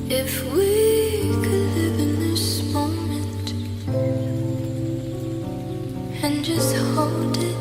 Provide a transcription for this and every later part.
If we could live in this moment and just hold it.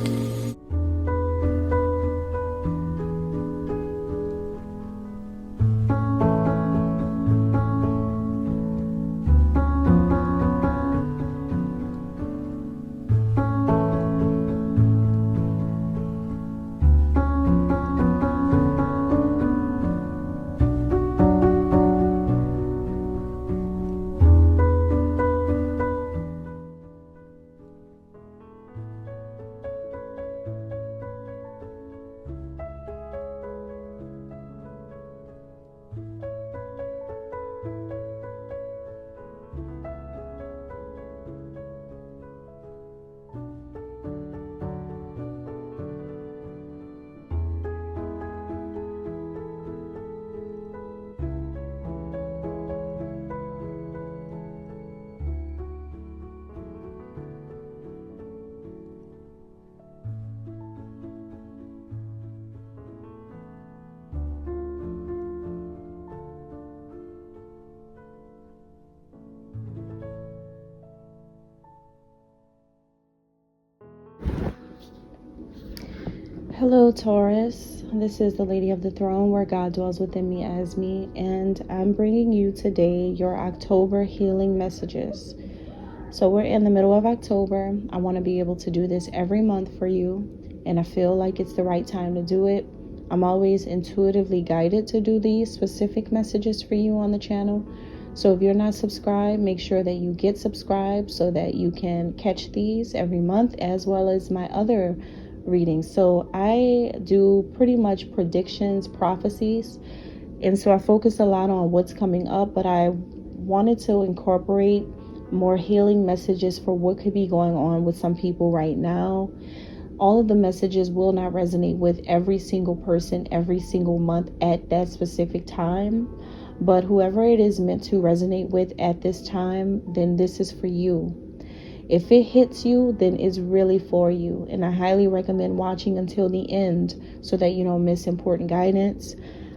Hello, Taurus. This is the Lady of the Throne, where God dwells within me as me, and I'm bringing you today your October healing messages. So we're in the middle of October. I want to be able to do this every month for you, and I feel like it's the right time to do it. I'm always intuitively guided to do these specific messages for you on the channel. So if you're not subscribed, make sure that you get subscribed so that you can catch these every month, as well as my other readings. So I do pretty much predictions, prophecies, and so I focus a lot on what's coming up, but I wanted to incorporate more healing messages for what could be going on with some people right now. All of the messages will not resonate with every single person every single month at that specific time, but whoever it is meant to resonate with at this time, then this is for you. If it hits you, then it's really for you. And I highly recommend watching until the end so that you don't miss important guidance.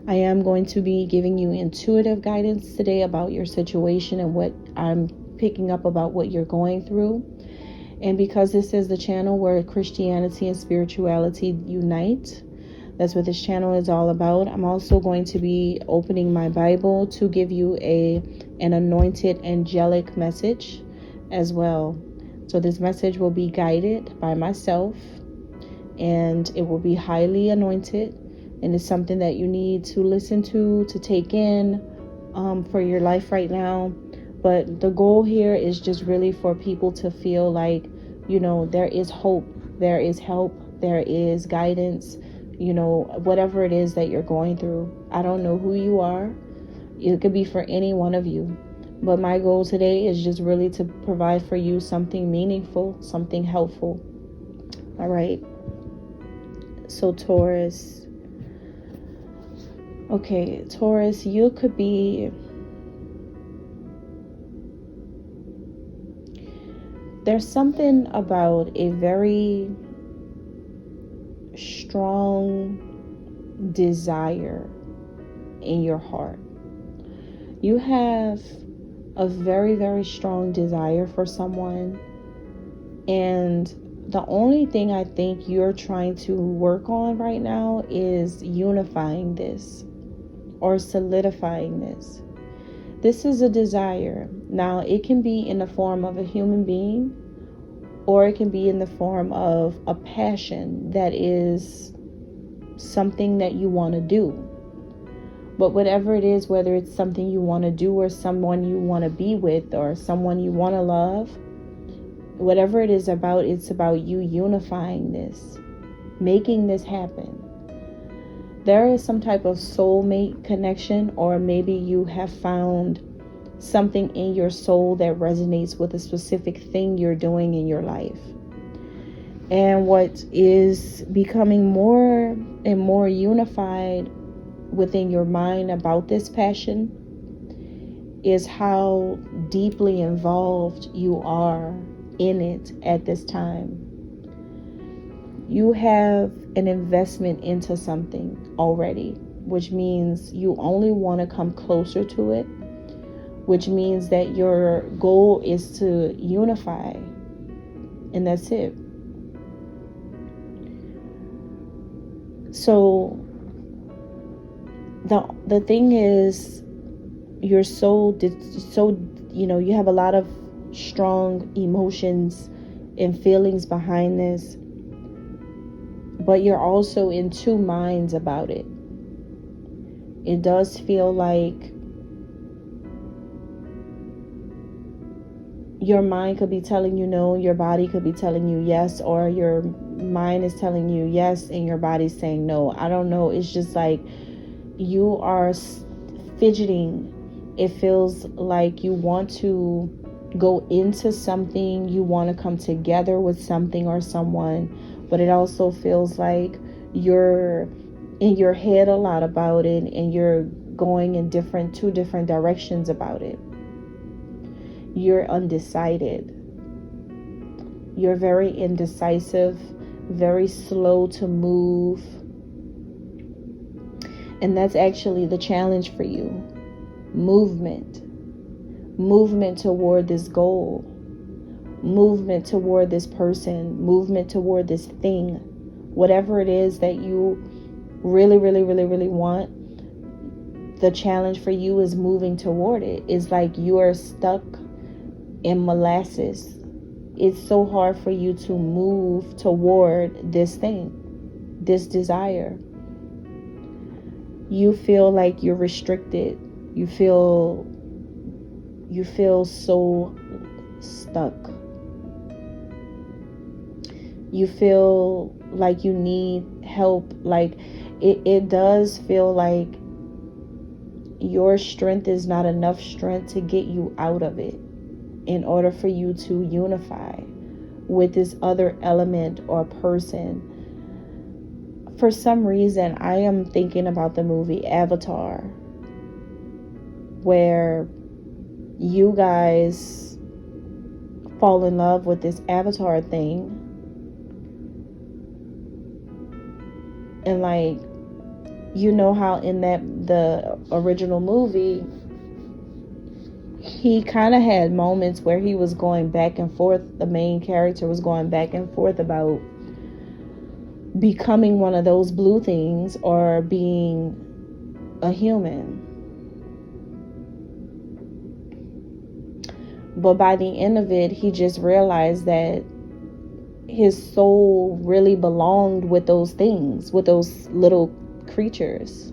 I am going to be giving you intuitive guidance today about your situation and what I'm picking up about what you're going through. And because this is the channel where Christianity and spirituality unite, that's what this channel is all about. I'm also going to be opening my Bible to give you an anointed angelic message as well. So this message will be guided by myself, and it will be highly anointed, and it's something that you need to listen to take in for your life right now. But the goal here is just really for people to feel like, there is hope, there is help, there is guidance, whatever it is that you're going through. I don't know who you are. It could be for any one of you. But my goal today is just really to provide for you something meaningful, something helpful. All right. So Taurus. Okay, Taurus, you could be... There's something about a very strong desire in your heart. You have a very, very strong desire for someone, and the only thing I think you're trying to work on right now is unifying this or solidifying this. This is a desire. Now, it can be in the form of a human being, or it can be in the form of a passion that is something that you want to do. But whatever it is, whether it's something you want to do or someone you want to be with or someone you want to love, whatever it is about, it's about you unifying this, making this happen. There is some type of soulmate connection, or maybe you have found something in your soul that resonates with a specific thing you're doing in your life. And what is becoming more and more unified within your mind about this passion is how deeply involved you are in it at this time. You have an investment into something already, which means you only want to come closer to it which means that your goal is to unify, and that's it. So the thing is, you're so you have a lot of strong emotions and feelings behind this, but you're also in two minds about it. It does feel like your mind could be telling you no, your body could be telling you yes, or your mind is telling you yes and your body's saying no. I don't know. It's just like you are fidgeting. It feels like you want to go into something, you want to come together with something or someone, but it also feels like you're in your head a lot about it, and you're going in two different directions about it. You're undecided. You're very indecisive, very slow to move. And that's actually the challenge for you. Movement toward this goal, movement toward this person, movement toward this thing, whatever it is that you really want. The challenge for you is moving toward it. It's like you are stuck in molasses. It's so hard for you to move toward this thing, this desire. You feel like you're restricted. You feel so stuck. You feel like you need help. Like it does feel like your strength is not enough strength to get you out of it, in order for you to unify with this other element or person. For some reason, I am thinking about the movie Avatar, where you guys fall in love with this avatar thing, and like, you know how in the original movie, he kind of had moments where he was going back and forth. The main character was going back and forth about becoming one of those blue things or being a human. But by the end of it, he just realized that his soul really belonged with those things, with those little creatures.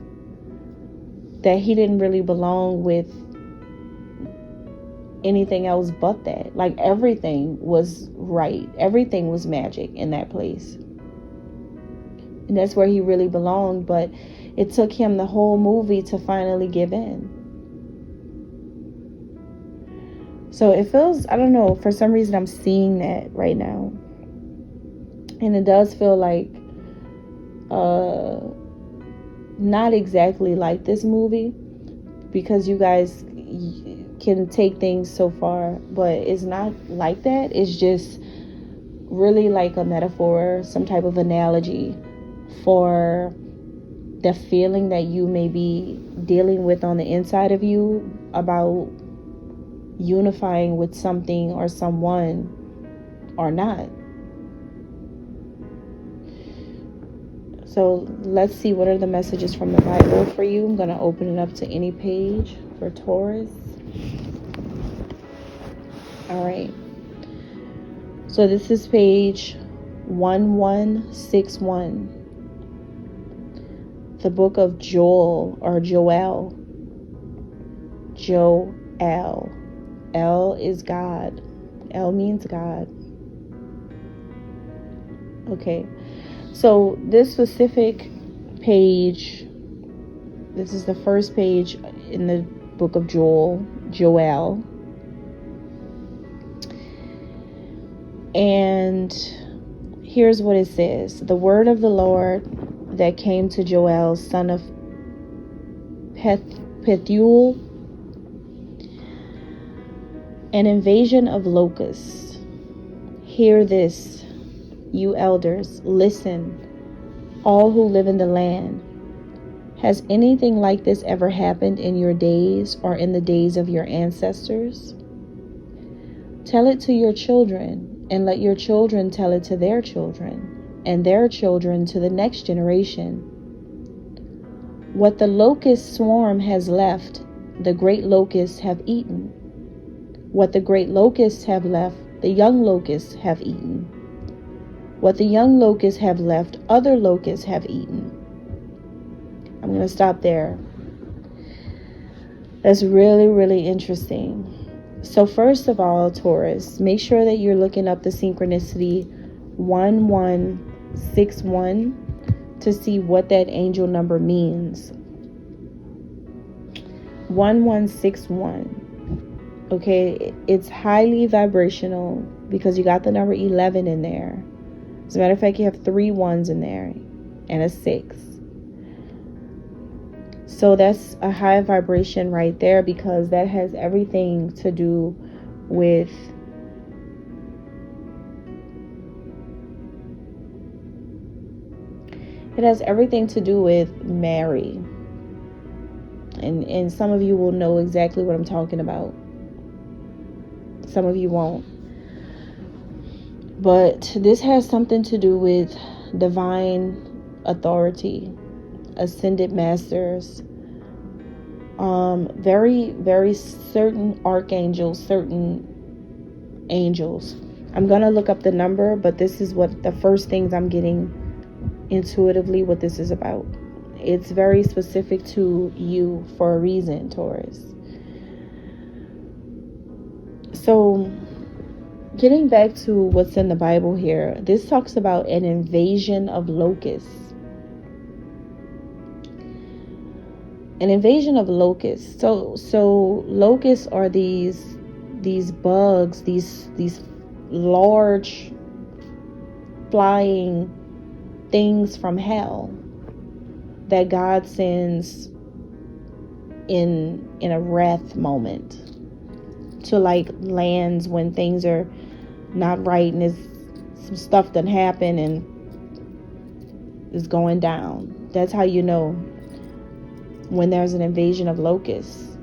That he didn't really belong with anything else but that. Like, everything was right. Everything was magic in that place. And that's where he really belonged. But it took him the whole movie to finally give in. So it feels, I don't know, for some reason I'm seeing that right now. And it does feel like not exactly like this movie, because you guys can take things so far, but it's not like that. It's just really like a metaphor, some type of analogy for the feeling that you may be dealing with on the inside of you about unifying with something or someone or not. So let's see, what are the messages from the Bible for you? I'm going to open it up to any page for Taurus. All right. So this is page 1161. The book of Joel or Joel. Joel. El is God. El means God. Okay. So this specific page, this is the first page in the book of Joel. And here's what it says. The word of the Lord that came to Joel, son of Pethuel, an invasion of locusts. Hear this, you elders. Listen, all who live in the land. Has anything like this ever happened in your days or in the days of your ancestors? Tell it to your children, and let your children tell it to their children, and their children to the next generation. What the locust swarm has left, the great locusts have eaten. What the great locusts have left, the young locusts have eaten. What the young locusts have left, other locusts have eaten. I'm going to stop there. That's really, really interesting. So first of all, Taurus, make sure that you're looking up the synchronicity 1161 to see what that angel number means. 1161. Okay, it's highly vibrational because you got the number 11 in there. As a matter of fact, you have 3 ones in there and a 6. So that's a high vibration right there, because that has everything to do with Mary. And some of you will know exactly what I'm talking about. Some of you won't. But this has something to do with divine authority, ascended masters, very, very certain archangels, certain angels. I'm going to look up the number, but this is what the first things I'm getting intuitively what this is about. It's very specific to you for a reason, Taurus. So getting back to what's in the Bible here, this talks about an invasion of locusts. An invasion of locusts. So locusts are these bugs, these large flying things from hell that God sends in a wrath moment to like lands when things are not right and some stuff that happened and is going down. That's how you know when there's an invasion of locusts,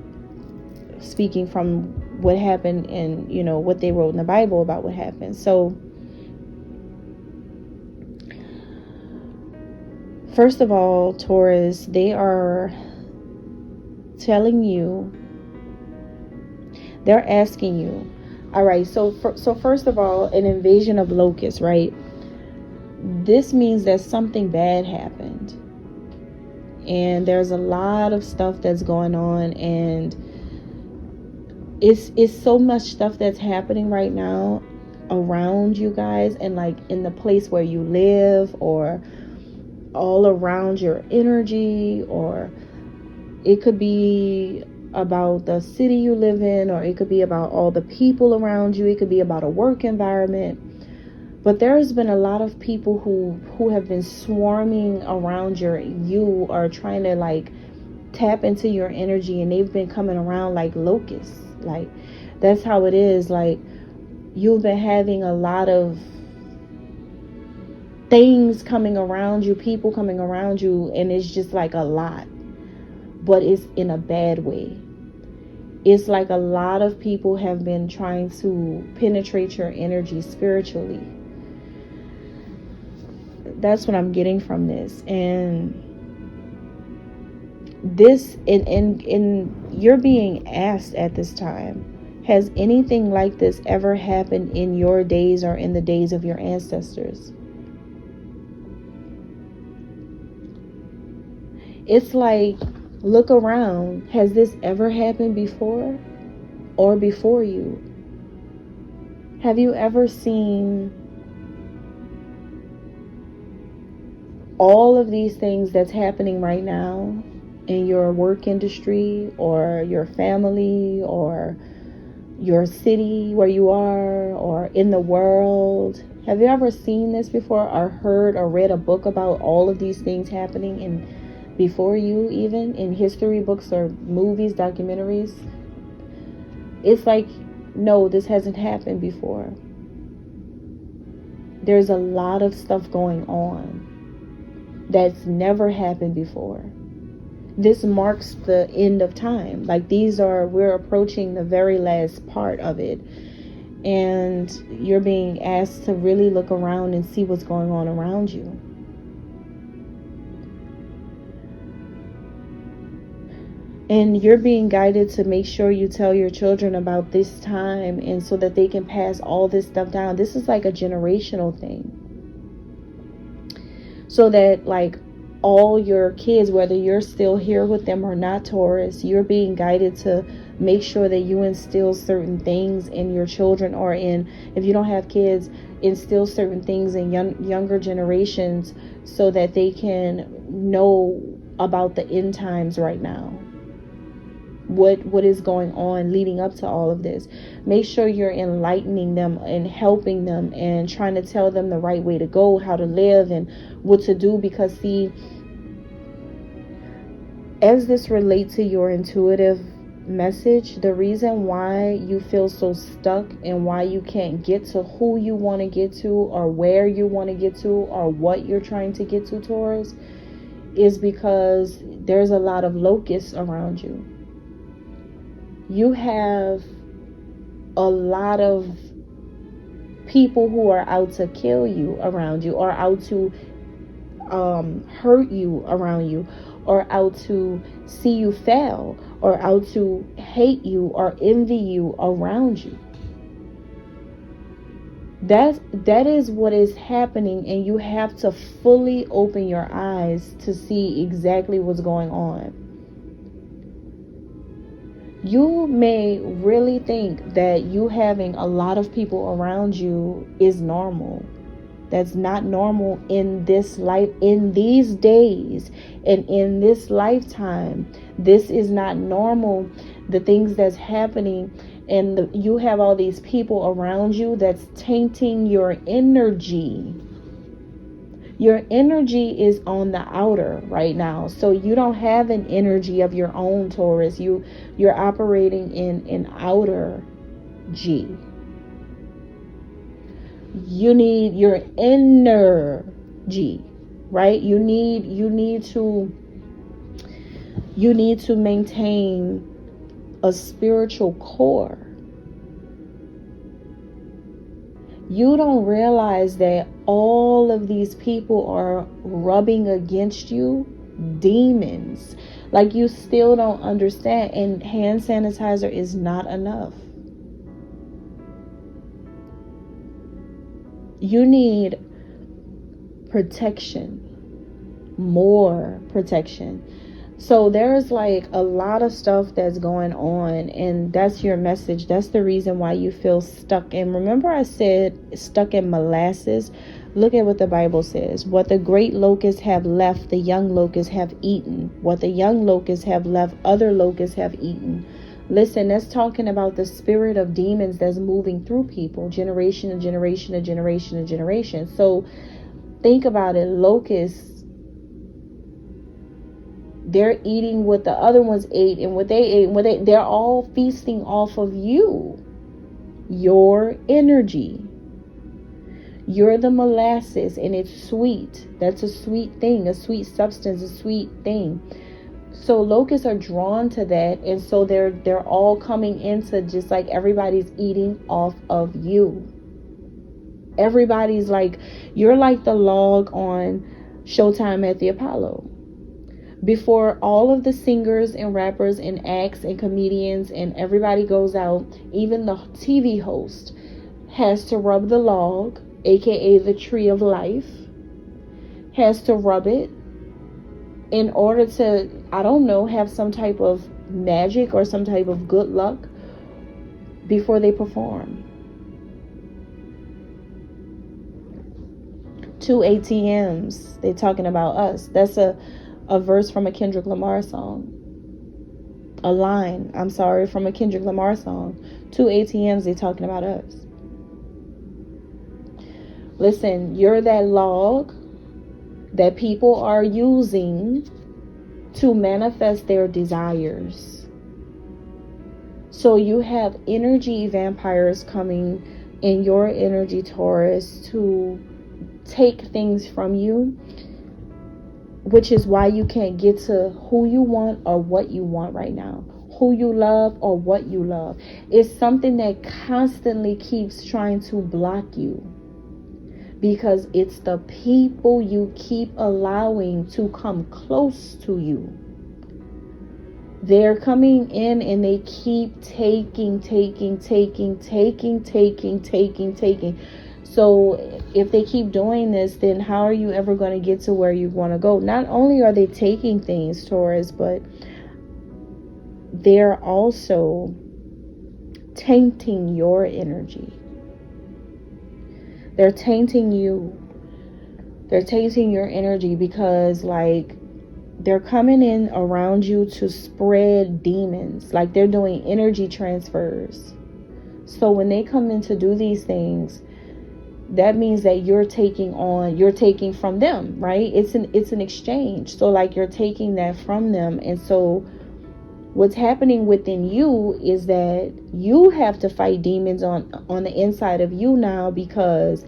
speaking from what happened in, what they wrote in the Bible about what happened. So first of all, Taurus, they are telling you, they're asking you, all right, so first of all, an invasion of locusts, right? This means that something bad happened. And there's a lot of stuff that's going on, and it's so much stuff that's happening right now around you guys, and like in the place where you live, or all around your energy, or it could be about the city you live in, or it could be about all the people around you, it could be about a work environment. But there's been a lot of people who have been swarming around you are trying to like tap into your energy, and they've been coming around like locusts. Like that's how it is. Like you've been having a lot of things coming around you, people coming around you, and it's just like a lot, but it's in a bad way. It's like a lot of people have been trying to penetrate your energy spiritually. That's what I'm getting from this. And this in you're being asked at this time, has anything like this ever happened in your days or in the days of your ancestors? It's like, look around. Has this ever happened before or before you? Have you ever seen all of these things that's happening right now in your work industry, or your family, or your city where you are, or in the world? Have you ever seen this before, or heard or read a book about all of these things happening in before you, even in history books or movies, documentaries? It's like, no, this hasn't happened before. There's a lot of stuff going on that's never happened before. This marks the end of time. Like we're approaching the very last part of it. And you're being asked to really look around and see what's going on around you. And you're being guided to make sure you tell your children about this time, and so that they can pass all this stuff down. This is like a generational thing. So that like all your kids, whether you're still here with them or not, Taurus, you're being guided to make sure that you instill certain things in your children, or if you don't have kids, instill certain things in younger generations, so that they can know about the end times right now. What is going on leading up to all of this. Make sure you're enlightening them and helping them and trying to tell them the right way to go, how to live, and what to do. Because see, as this relates to your intuitive message, the reason why you feel so stuck and why you can't get to who you want to get to, or where you want to get to, or what you're trying to get to, Taurus, is because there's a lot of locusts around you. You have a lot of people who are out to kill you around you, or out to hurt you around you, or out to see you fail, or out to hate you or envy you around you. That is what is happening, and you have to fully open your eyes to see exactly what's going on. You may really think that you having a lot of people around you is normal. That's not normal in this life, in these days, and in this lifetime. This is not normal. The things that's happening, and you have all these people around you that's tainting your energy. Your energy is on the outer right now. So you don't have an energy of your own, Taurus. You're operating in an outer G. You need your inner G, right? You need to maintain a spiritual core. You don't realize that all of these people are rubbing against you, demons. Like, you still don't understand. And hand sanitizer is not enough. You need protection, more protection. So there's like a lot of stuff that's going on, and that's your message. That's the reason why you feel stuck. And remember I said stuck in molasses? Look at what the Bible says. What the great locusts have left, the young locusts have eaten. What the young locusts have left, other locusts have eaten. Listen, that's talking about the spirit of demons that's moving through people, generation to generation to generation to generation. So think about it. Locusts, they're eating what the other ones ate, and what they ate, they're all feasting off of you, your energy. You're the molasses, and it's sweet. That's a sweet thing, a sweet substance, a sweet thing. So locusts are drawn to that, and so they're all coming into, just like everybody's eating off of you. Everybody's like, you're like the log on Showtime at the Apollo. Before all of the singers and rappers and acts and comedians and everybody goes out, even the TV host has to rub the log, aka the tree of life, has to rub it in order to, I don't know, have some type of magic or some type of good luck before they perform. 2 ATMs, they talking about us. That's a verse from a Kendrick Lamar song. A line, I'm sorry, from a Kendrick Lamar song. 2 ATMs, they talking about us. Listen, you're that log that people are using to manifest their desires. So you have energy vampires coming in your energy, Taurus, to take things from you. which is why you can't get to who you want or what you want right now, who you love or what you love. It's something that constantly keeps trying to block you, because it's the people you keep allowing to come close to you. They're coming in and they keep taking. So if they keep doing this, then how are you ever going to get to where you want to go? Not only are they taking things, Taurus, but they're also tainting your energy. They're tainting you. They're tainting your energy because, like, they're coming in around you to spread demons. Like, they're doing energy transfers. So when they come in to do these things, that means that you're taking from them, right? It's an exchange. So like, you're taking that from them. And so what's happening within you is that you have to fight demons on the inside of you now, because,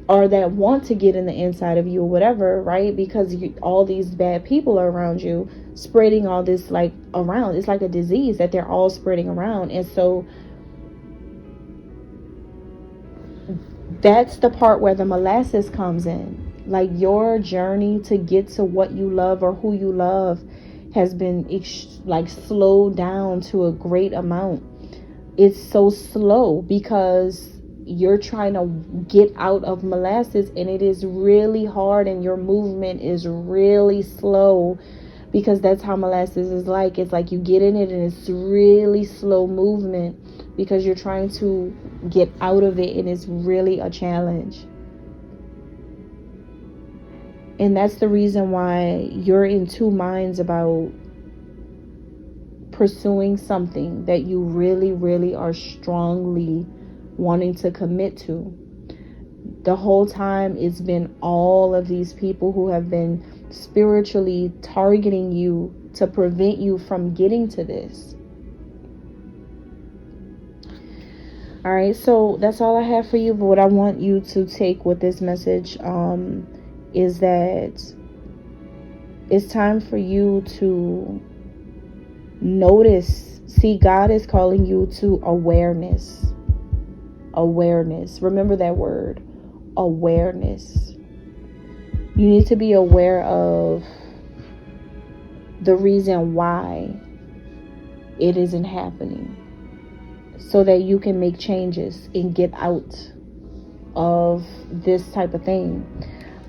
or that want to get in the inside of you or whatever, right? Because all these bad people are around you, spreading all this, like, around. It's like a disease that they're all spreading around. And so that's the part where the molasses comes in. Like, your journey to get to what you love or who you love has been like slowed down to a great amount. It's so slow because you're trying to get out of molasses, and it is really hard, and your movement is really slow, because that's how molasses is like. It's like you get in it and it's really slow movement because you're trying to get out of it, and it's really a challenge. And that's the reason why you're in two minds about pursuing something that you really, really are strongly wanting to commit to. The whole time it's been all of these people who have been spiritually targeting you to prevent you from getting to this. All right, so that's all I have for you. But what I want you to take with this message is that it's time for you to notice. See, God is calling you to awareness. Awareness. Remember that word, awareness. You need to be aware of the reason why it isn't happening, so that you can make changes and get out of this type of thing.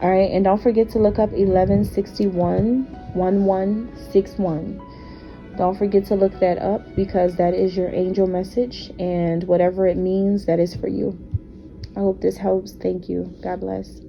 All right, and don't forget to look up 1161-1161. Don't forget to look that up, because that is your angel message, and whatever it means, that is for you. I hope this helps. Thank you. God bless.